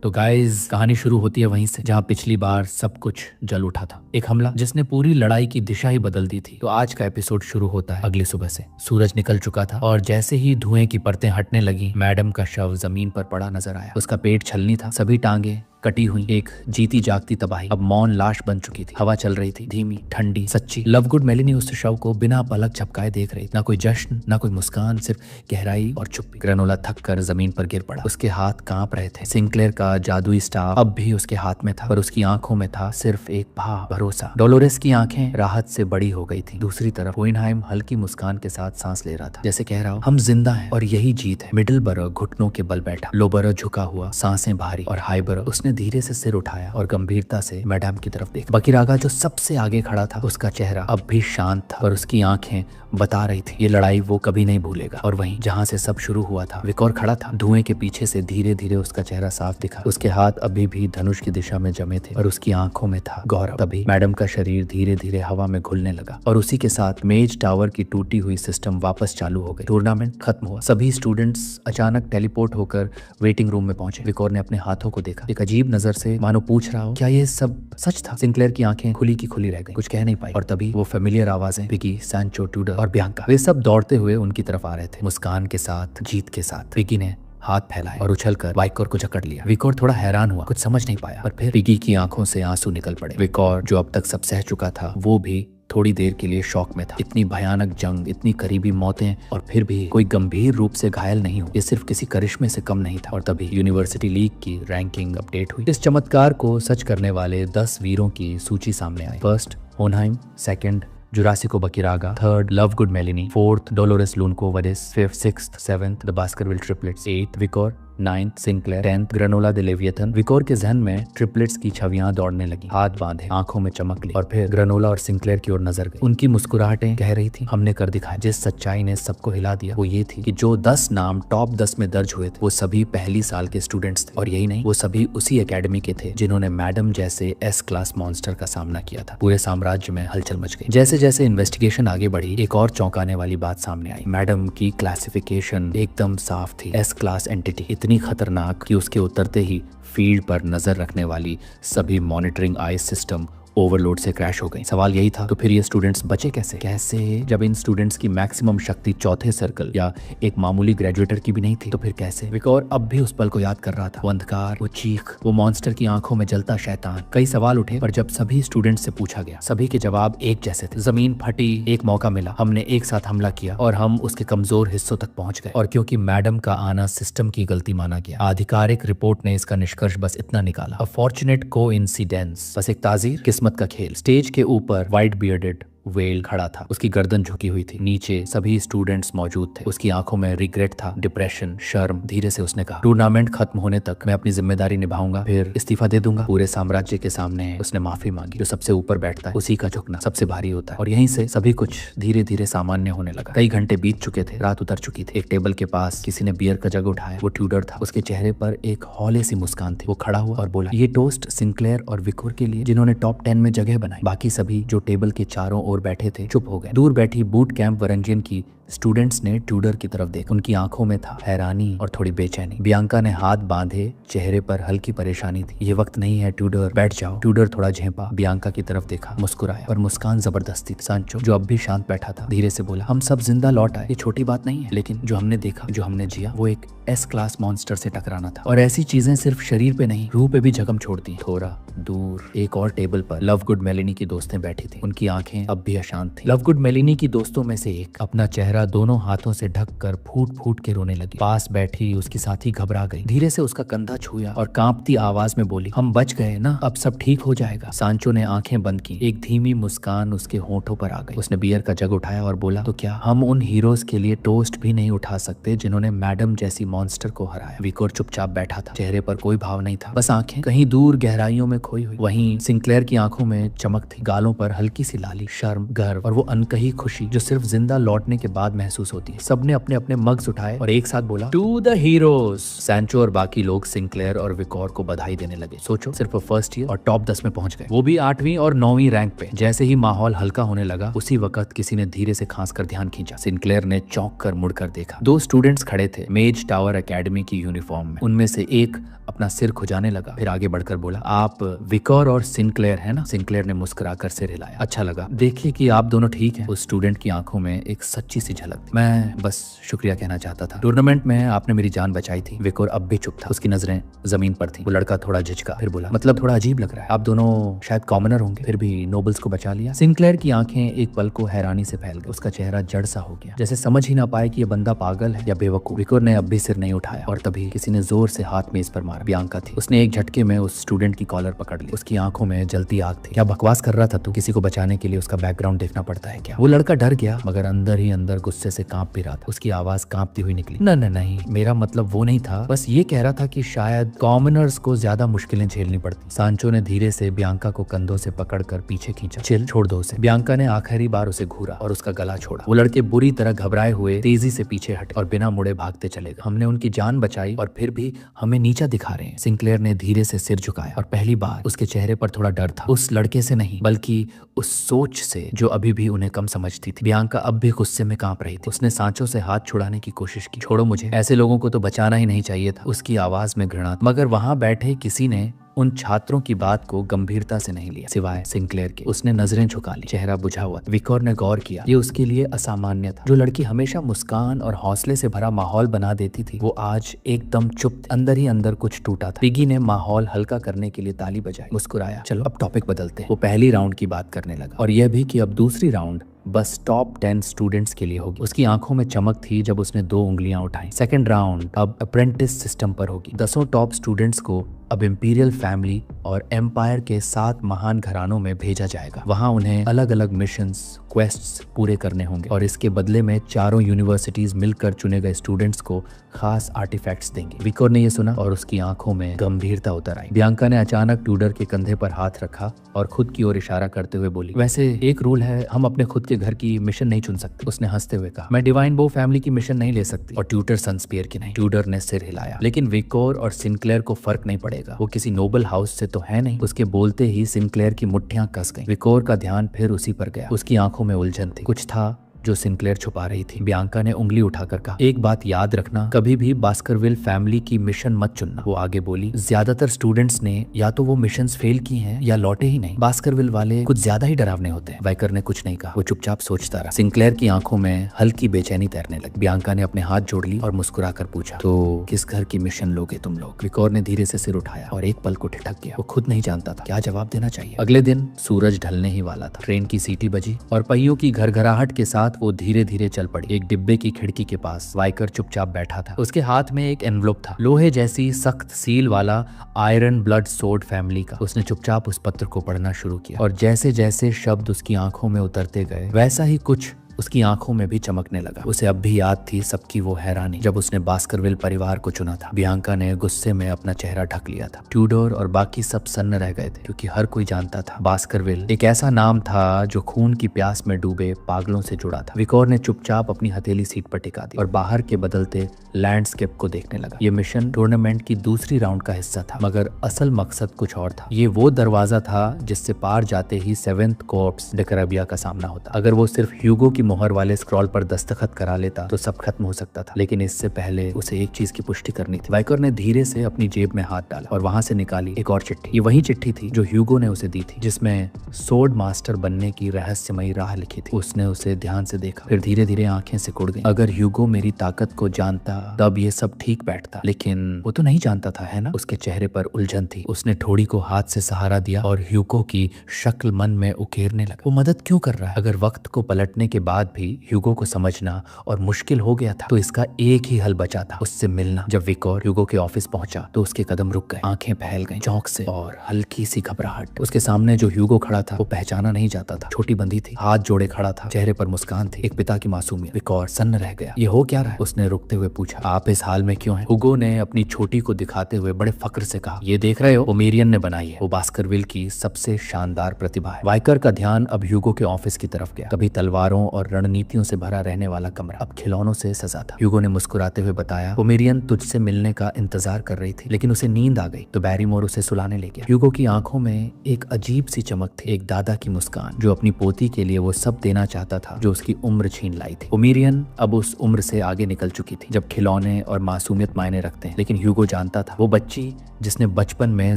तो गाइस कहानी शुरू होती है वहीं से जहां पिछली बार सब कुछ जल उठा था। एक हमला जिसने पूरी लड़ाई की दिशा ही बदल दी थी। तो आज का एपिसोड शुरू होता है अगली सुबह से। सूरज निकल चुका था और जैसे ही धुएं की परतें हटने लगी, मैडम का शव जमीन पर पड़ा नजर आया। उसका पेट छलनी था, सभी टांगे कटी हुई, एक जीती जागती तबाही अब मौन लाश बन चुकी थी। हवा चल रही थी, धीमी, ठंडी, सच्ची। लवगुड मेलिनी उस शव को बिना पलक झपकाए देख रही। ना कोई जश्न, ना कोई मुस्कान, सिर्फ गहराई और चुप्पी। ग्रेनोला थक कर जमीन पर गिर पड़ा। उसके हाथ कांप रहे थे। सिंक्लेयर का जादुई स्टाफ अब भी उसके हाथ में था, पर उसकी आंखों में था सिर्फ एक भाव, भरोसा। डोलोरेस की आंखें राहत से बड़ी हो गई थी। दूसरी तरफ होइनहाइम हल्की मुस्कान के साथ सांस ले रहा था, जैसे कह रहा हो हम जिंदा हैं और यही जीत है। मिडलबरो घुटनों के बल बैठा, लोबरो झुका हुआ, सांसें भारी, और हाइबरो उसने धीरे से सिर उठाया और गंभीरता से मैडम की तरफ देखा। बकीरागा जो सबसे आगे खड़ा था, उसका चेहरा अब भी शांत था, पर उसकी आंखें बता रही थी ये लड़ाई वो कभी नहीं भूलेगा। और वहीं जहां से सब शुरू हुआ था, विकोर खड़ा था। धुएं के पीछे से धीरे धीरे उसका चेहरा साफ दिखा। उसके हाथ अभी भी धनुष की दिशा में जमे थे और उसकी आंखों में था गौरव। तभी मैडम का शरीर धीरे धीरे हवा में घुलने लगा और उसी के साथ मेज टावर की टूटी हुई सिस्टम वापस चालू हो गई। टूर्नामेंट खत्म हुआ। सभी स्टूडेंट्स अचानक टेलीपोर्ट होकर वेटिंग रूम में पहुंचे। विकोर ने अपने हाथों को देखा, एक अजीब नजर से, मानो पूछ रहा हो क्या ये सब सच था। सिंक्लेयर की आंखें खुली की खुली रह गई, कुछ कह नहीं पाई। और तभी वो फेमिलियर आवाजें, विकी, सैंचो, ट्यूडर और बियांका, वे सब दौड़ते हुए उनकी तरफ आ रहे थे, मुस्कान के साथ, जीत के साथ। विकी ने हाथ फैलाए और उछलकर विकोर को जकड़ लिया। विकोर थोड़ा हैरान हुआ, कुछ समझ नहीं पाया, पर फिर विकी की आंखों से आंसू निकल पड़े। विकोर जो अब तक सब सह चुका था, वो भी थोड़ी देर के लिए शॉक में था। इतनी भयानक जंग, इतनी करीबी मौतें, और फिर भी कोई गंभीर रूप से घायल नहीं हुआ। ये सिर्फ किसी करिश्मे से कम नहीं था। और तभी यूनिवर्सिटी लीग की रैंकिंग अपडेट हुई। इस चमत्कार को सच करने वाले 10 वीरों की सूची सामने आई। First Hohenheim, second Jurasico Bakiraga, third Lovegood Melini, fourth Dolores Lunkovdis, fifth, sixth, seventh the Baskerville triplets, eighth Vikor, ninth Sinclair, 10th Granola the Leviathan. Vikor के जहन में ट्रिपलेट्स की छवियां दौड़ने लगी। हाथ बांधे, आंखों में चमक ली, और फिर ग्रेनोला और सिंक्लेयर की ओर नजर गई। उनकी मुस्कुराहटें कह रही थी हमने कर दिखाया। जिस सच्चाई ने सबको हिला दिया वो ये थी कि जो 10 नाम टॉप 10 में दर्ज हुए थे, वो सभी पहली साल के स्टूडेंट्स थे। और यही नहीं, वो सभी उसी एकेडमी के थे जिन्होंने मैडम जैसे एस क्लास मॉन्स्टर का सामना किया था। पूरे साम्राज्य में हलचल मच गई। जैसे जैसे इन्वेस्टिगेशन आगे बढ़ी, एक और चौंकाने वाली बात सामने आई। मैडम की क्लासिफिकेशन एकदम साफ थी। एस क्लास एंटिटी, इतनी खतरनाक कि उसके उतरते ही फील्ड पर नजर रखने वाली सभी मॉनिटरिंग आई सिस्टम ओवरलोड से क्रैश हो गई। सवाल यही था, तो फिर ये स्टूडेंट्स बचे कैसे? जब इन स्टूडेंट्स की मैक्सिमम शक्ति चौथे सर्कल या एक मामूली ग्रेजुएटर की भी नहीं थी, तो फिर कैसे? विकोर अब भी उस पल को याद कर रहा था। वो अंधकार, वो चीख, वो मॉन्स्टर की आंखों में जलता शैतान। कई सवाल उठे, पर जब सभी स्टूडेंट्स से पूछा गया, सभी के जवाब एक जैसे थे। जमीन फटी, एक मौका मिला, हमने एक साथ हमला किया और हम उसके कमजोर हिस्सों तक पहुंच गए। और क्योंकि मैडम का आना सिस्टम की गलती माना गया, आधिकारिक रिपोर्ट ने इसका निष्कर्ष बस इतना निकाला, अ फॉर्चुनेट कोइंसिडेंस, बस एक ताजीर, किस्मत का खेल। स्टेज के ऊपर व्हाइट बियर्डेड वेल खड़ा था, उसकी गर्दन झुकी हुई थी। नीचे सभी स्टूडेंट्स मौजूद थे। उसकी आंखों में रिग्रेट था, डिप्रेशन, शर्म। धीरे से उसने कहा, टूर्नामेंट खत्म होने तक मैं अपनी जिम्मेदारी निभाऊंगा, फिर इस्तीफा दे दूंगा। पूरे साम्राज्य के सामने उसने माफी मांगी। जो सबसे ऊपर बैठता है, उसी का झुकना सबसे भारी होता है। और यहीं से सभी कुछ धीरे धीरे सामान्य होने लगा। कई घंटे बीत चुके थे, रात उतर चुकी थी। एक टेबल के पास किसी ने बियर का जग उठाया। वो ट्यूडर था। उसके चेहरे पर एक हौले सी मुस्कान थी। वो खड़ा हुआ और बोला, ये टोस्ट सिंक्लेयर और विकोर के लिए, जिन्होंने टॉप 10 में जगह बनाई। बाकी सभी जो टेबल के चारों ओर बैठे थे चुप हो गए। दूर बैठी बूट कैंप वरंजियन की स्टूडेंट्स ने ट्यूडर की तरफ देखा। उनकी आंखों में था हैरानी और थोड़ी बेचैनी। बियांका ने हाथ बांधे, चेहरे पर हल्की परेशानी थी। ये वक्त नहीं है ट्यूडर, बैठ जाओ। ट्यूडर थोड़ा झेंपा, बियांका की तरफ देखा, मुस्कुराया, और मुस्कान जबरदस्ती थी। सांचो जो अब भी शांत बैठा था, धीरे से बोला, हम सब जिंदा लौट आए, ये छोटी बात नहीं है, लेकिन जो हमने देखा, जो हमने जिया, वो एक एस क्लास मॉन्स्टर से टकराना था। और ऐसी चीजें सिर्फ शरीर पे नहीं, रूह पे भी जख्म छोड़ती। थोड़ा दूर एक और टेबल पर लवगुड मेलिनी की दोस्तें बैठी थी। उनकी आंखें अब भी अशांत थी। लवगुड मेलिनी की दोस्तों में से एक अपना चेहरा दोनों हाथों से ढककर फूट फूट के रोने लगी। पास बैठी उसकी साथी घबरा गई, धीरे से उसका कंधा छुआ और कांपती आवाज में बोली, हम बच गए ना, अब सब ठीक हो जाएगा। सांचो ने आंखें बंद की। एक धीमी मुस्कान उसके होठों पर आ गई। उसने बियर का जग उठाया और बोला, तो क्या हम उन हीरोज के लिए टोस्ट भी नहीं उठा सकते जिन्होंने मैडम जैसी मॉन्स्टर को हराया? विकोर चुपचाप बैठा था, चेहरे पर कोई भाव नहीं था, बस आंखें कहीं दूर गहराइयों में खोई हुई। वहीं सिंक्लेयर की आंखों में चमक थी, गालों पर हल्की सी लाली, शर्म, गर्व और वो अनकही खुशी जो सिर्फ जिंदा लौटने के बाद स्वाद महसूस होती है। सबने अपने अपने मग्स उठाए और एक साथ बोला टू द हीरोज। सैंचो और बाकी लोग सिंक्लेयर और विकोर को बधाई देने लगे। सोचो, सिर्फ फर्स्ट ईयर और टॉप 10 में पहुंच गए, वो भी 8वीं और 9वीं रैंक पे। जैसे ही माहौल हल्का होने लगा, उसी वक्त किसी ने धीरे से खांस कर ध्यान खींचा। सिंक्लेयर ने चौंक कर मुड़कर देखा। 2 स्टूडेंट्स खड़े थे मेज टावर एकेडमी की यूनिफॉर्म में। उनमें से एक अपना सिर खुजाने लगा, फिर आगे बढ़कर बोला, आप विकोर और सिंक्लेयर है ना? सिंक्लेयर ने मुस्कुराकर सिर हिलाया। अच्छा लगा, देखिए कि आप दोनों ठीक हैं। उस स्टूडेंट की आंखों में एक सच्ची सी झलक थी। मैं बस शुक्रिया कहना चाहता था, टूर्नामेंट में आपने मेरी जान बचाई थी। विकोर अब भी चुप था, उसकी नजरें जमीन पर थी। वो लड़का थोड़ा झिझका, फिर बोला, मतलब थोड़ा अजीब लग रहा है, आप दोनों शायद कॉमनर होंगे, फिर भी नोबल्स को बचा लिया। सिंक्लेयर की आंखें एक पल को हैरानी से फैल गई। उसका चेहरा जड़ सा हो गया, जैसे समझ ही ना पाए कि ये बंदा पागल है या बेवकूफ। विकोर ने अब भी सिर नहीं उठाया और तभी किसी ने जोर से हाथ मेज पर मारा। बियांका थी। उसने एक झटके में उस स्टूडेंट की कॉलर पकड़ ली। उसकी आंखों में जलती आग थी। क्या बकवास कर रहा था तू? किसी को बचाने के लिए उसका बैकग्राउंड देखना पड़ता है क्या? वो लड़का डर गया, मगर अंदर ही अंदर गुस्से से कांप भी रहा था। उसकी आवाज कांपती हुई निकली, नहीं, मेरा मतलब वो नहीं था, बस ये कह रहा था कि शायद कॉमनर्स को ज्यादा मुश्किलें झेलनी पड़ती। सांचो ने धीरे से बियांका को कंधों से पकड़कर पीछे खींचा। चिल, छोड़ दो उसे। बियांका ने आखिरी बार उसे घूरा और उसका गला छोड़ा। वो लड़के बुरी तरह घबराए हुए तेजी से पीछे हटे और बिना मुड़े भागते चले गए। हमने उनकी जान बचाई और फिर भी हमें नीचा दिखा रहे हैं। सिंक्लेयर ने धीरे से सिर झुकाया और पहली बार उसके चेहरे पर थोड़ा डर था। उस लड़के से नहीं, बल्कि उस सोच से जो अभी भी उन्हें कम समझती थी। बियांका अब भी गुस्से में कांप रही थी। उसने सांचो से हाथ छुड़ाने की कोशिश की। छोड़ो मुझे, ऐसे लोगों को तो बचाना ही नहीं चाहिए था। उसकी आवाज में घृणा थी। मगर वहां बैठे किसी ने उन छात्रों की बात को गंभीरता से नहीं लिया, सिवाय सिंक्लेयर के। उसने नजरें झुका ली, चेहरा बुझा हुआ। विकोर ने गौर किया, ये उसके लिए असामान्य था। जो लड़की हमेशा मुस्कान और हौसले से भरा माहौल बना देती थी, वो आज एकदम चुप। अंदर ही अंदर कुछ टूटा था। पिगी ने माहौल हल्का करने के लिए ताली बजाई, मुस्कुराया। चलो अब टॉपिक बदलते हैं। वो पहली राउंड की बात करने लगा, और यह भी कि अब दूसरी राउंड बस टॉप 10 स्टूडेंट्स के लिए होगी। उसकी आंखों में चमक थी जब उसने 2 उंगलियां उठाई। सेकंड राउंड अब अप्रेंटिस सिस्टम पर होगी। 10 टॉप स्टूडेंट्स को अब इंपीरियल फैमिली और एम्पायर के 7 महान घरानों में भेजा जाएगा। वहां उन्हें अलग अलग मिशंस, क्वेस्ट्स पूरे करने होंगे और इसके बदले में 4 यूनिवर्सिटीज मिलकर चुने गए स्टूडेंट्स को खास आर्टिफैक्ट्स देंगे। विकोर ने यह सुना और उसकी आंखों में गंभीरता उतर आई। बियांका ने अचानक ट्यूडर के कंधे पर हाथ रखा और खुद की ओर इशारा करते हुए बोली, वैसे एक रूल है, हम अपने खुद के घर की मिशन नहीं चुन सकते। उसने हंसते हुए कहा, मैं डिवाइन बो फैमिली की मिशन नहीं ले सकती और ट्यूटर सनस्पियर की नहीं। ट्यूडर ने सिर हिलाया, लेकिन विकोर और सिंक्लेयर को फर्क नहीं पड़ेगा। वो किसी नोबल हाउस से तो है नहीं। उसके बोलते ही सिंक्लेयर की मुट्ठियां कस गईं। विकोर का ध्यान फिर उसी पर गया। उसकी आंखों में उलझन थी, कुछ था जो सिंक्लेयर छुपा रही थी। बियांका ने उंगली उठाकर कहा, एक बात याद रखना, कभी भी बास्करविल फैमिली की मिशन मत चुनना। वो आगे बोली, ज्यादातर स्टूडेंट्स ने या तो वो मिशंस फेल की हैं या लौटे ही नहीं। बास्करविल वाले कुछ ज्यादा ही डरावने होते हैं। वाइकर ने कुछ नहीं कहा, वो चुपचाप सोचता रहा। सिंक्लेयर की आंखों में हल्की बेचैनी तैरने लगी। बियांका ने अपने हाथ जोड़ ली और मुस्कुराकर पूछा, तो किस घर की मिशन लोगे तुम लोग? विकोर ने धीरे से सिर उठाया और एक पल को ठिठक गया। वो खुद नहीं जानता था क्या जवाब देना चाहिए। अगले दिन सूरज ढलने ही वाला था। ट्रेन की सीटी बजी और पहियों की घरघराहट के साथ वो धीरे धीरे चल पड़ी। एक डिब्बे की खिड़की के पास वाइकर चुपचाप बैठा था। उसके हाथ में एक एनवलप था, लोहे जैसी सख्त सील वाला, आयरन ब्लड सोर्ड फैमिली का। उसने चुपचाप उस पत्र को पढ़ना शुरू किया और जैसे जैसे शब्द उसकी आंखों में उतरते गए, वैसा ही कुछ उसकी आंखों में भी चमकने लगा। उसे अब भी याद थी सबकी वो हैरानी जब उसने बास्करविल परिवार को चुना था। बियांका ने गुस्से में अपना चेहरा ढक लिया था। ट्यूडर और बाकी सब सन्न रह गए थे, क्योंकि हर कोई जानता था बास्करविल एक ऐसा नाम था जो खून की प्यास में डूबे पागलों से जुड़ा था। विकोर ने चुपचाप अपनी हथेली सीट पर टिका दी और बाहर के बदलते लैंडस्केप को देखने लगा। ये मिशन टूर्नामेंट की दूसरी राउंड का हिस्सा था, मगर असल मकसद कुछ और था। ये वो दरवाजा था जिससे पार जाते ही 7th कॉर्प्स डे कैरेबिया का सामना होता। अगर वो सिर्फ ह्यूगो की मोहर वाले स्क्रॉल पर दस्तखत करा लेता तो सब खत्म हो सकता था, लेकिन इससे पहले उसे एक चीज की पुष्टि करनी थी। वाइकर ने धीरे से अपनी जेब में हाथ डाला और वहां से निकाली एक और चिट्ठी। ये वही चिट्ठी थी जो ह्यूगो ने उसे दी थी, जिसमें सोर्ड मास्टर बनने की रहस्यमयी राह लिखी थी। उसने उसे ध्यान से देखा, फिर धीरे धीरे आंखें सिकुड़ गईं। अगर ह्यूगो मेरी ताकत को जानता तब ये सब ठीक बैठता, लेकिन वो तो नहीं जानता था, है ना? उसके चेहरे पर उलझन थी। उसने ठोड़ी को हाथ से सहारा दिया और ह्यूगो की शक्ल मन में उकेरने लगा। वो मदद क्यों कर रहा है? अगर वक्त को पलटने के बाद भी ह्यूगो को समझना और मुश्किल हो गया था तो इसका एक ही हल बचा था, उससे मिलना। जब विकोर ह्यूगो के ऑफिस पहुंचा तो उसके कदम रुक गए, आंखें फैल गईं चौंक से और हल्की सी घबराहट। उसके सामने जो ह्यूगो खड़ा था वो पहचाना नहीं जाता था। छोटी बंदी थी, हाथ जोड़े खड़ा था, चेहरे पर मुस्कान थी, एक पिता की मासूमियत। विकोर सन्न रह गया। ये हो क्या रहा है? उसने रुकते हुए पूछा। आप इस हाल में क्यों हैं? ह्यूगो ने अपनी छोटी को दिखाते हुए बड़े फक्र से कहा, ये देख रहे हो, वो मेरियन ने बनाई है। वो बास्करविल की सबसे शानदार प्रतिभा है। वाइकर का ध्यान अब ह्यूगो के ऑफिस की तरफ गया। कभी तलवारों और और रणनीतियों से भरा रहने वाला कमरा अब खिलौनों से सजा था। ह्यूगो ने मुस्कुराते हुए बताया, पोमेरियन तुझसे मिलने का इंतजार कर रही थी, लेकिन उसे नींद आ गई तो बैरीमोर उसे सुलाने ले गया। ह्यूगो की आंखों में एक अजीब सी चमक थी, एक दादा की मुस्कान जो अपनी पोती के लिए वो सब देना चाहता था जो उसकी उम्र छीन लाई थी। पोमेरियन अब उस उम्र से आगे निकल चुकी थी जब खिलौने और मासूमियत मायने रखते हैं, लेकिन ह्यूगो जानता था वो बच्ची जिसने बचपन में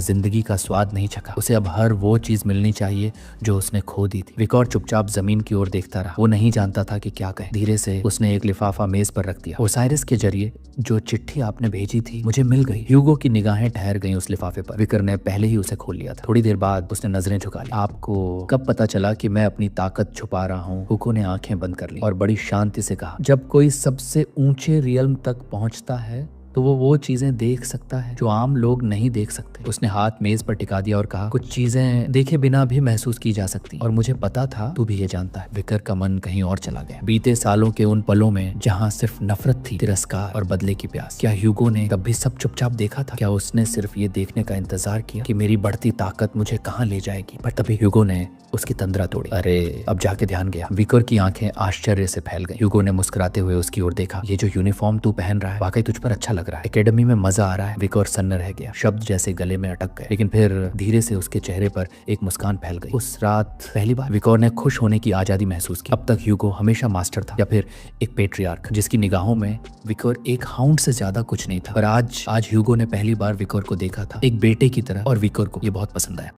जिंदगी का स्वाद नहीं चखा, उसे अब हर वो चीज मिलनी चाहिए जो उसने खो दी थी। विकोर चुपचाप जमीन की ओर देखता रहा। वो नहीं जानता था कि क्या कहे। धीरे से उसने एक लिफाफा मेज पर रख दिया। ओसाइरिस के जरिए जो चिट्ठी आपने भेजी थी मुझे मिल गई। ह्यूगो की निगाहें ठहर गईं उस लिफाफे पर। विकर ने पहले ही उसे खोल लिया था। थोड़ी देर बाद उसने नजरें झुका ली। आपको कब पता चला कि मैं अपनी ताकत छुपा रहा हूँ? हुको ने आंखें बंद कर ली और बड़ी शांति से कहा, जब कोई सबसे ऊंचे रियल्म तक पहुंचता है तो वो चीजें देख सकता है जो आम लोग नहीं देख सकते। उसने हाथ मेज पर टिका दिया और कहा, कुछ चीजें देखे बिना भी महसूस की जा सकती और मुझे पता था तू भी ये जानता है। विकर का मन कहीं और चला गया। बीते सालों के उन पलों में जहाँ सिर्फ नफरत थी, तिरस्कार और बदले की प्यास। क्या ह्यूगो ने तब भी सब चुपचाप देखा था? क्या उसने सिर्फ ये देखने का इंतजार किया कि मेरी बढ़ती ताकत मुझे कहाँ ले जाएगी? पर तभी ह्यूगो ने उसकी तंद्रा तोड़ी। अरे अब जाके ध्यान गया। विकर की आंखें आश्चर्य से फैल गई। ह्यूगो ने मुस्कुराते हुए उसकी ओर देखा। ये जो यूनिफॉर्म तू पहन रहा है वाकई तुझ पर अच्छा लग रहा है। एकेडमी में मजा आ रहा है। विकर सन्न रह गया। शब्द जैसे गले में अटक गए, लेकिन फिर धीरे से उसके चेहरे पर एक मुस्कान फैल गई। उस रात पहली बार विकर ने खुश होने की आजादी महसूस की। अब तक ह्यूगो हमेशा मास्टर था या फिर एक पेट्रियार्क जिसकी निगाहों में विकर एक हाउंड से ज्यादा कुछ नहीं था। पर आज ह्यूगो ने पहली बार विकर को देखा था एक बेटे की तरह और विकर को ये बहुत पसंद आया।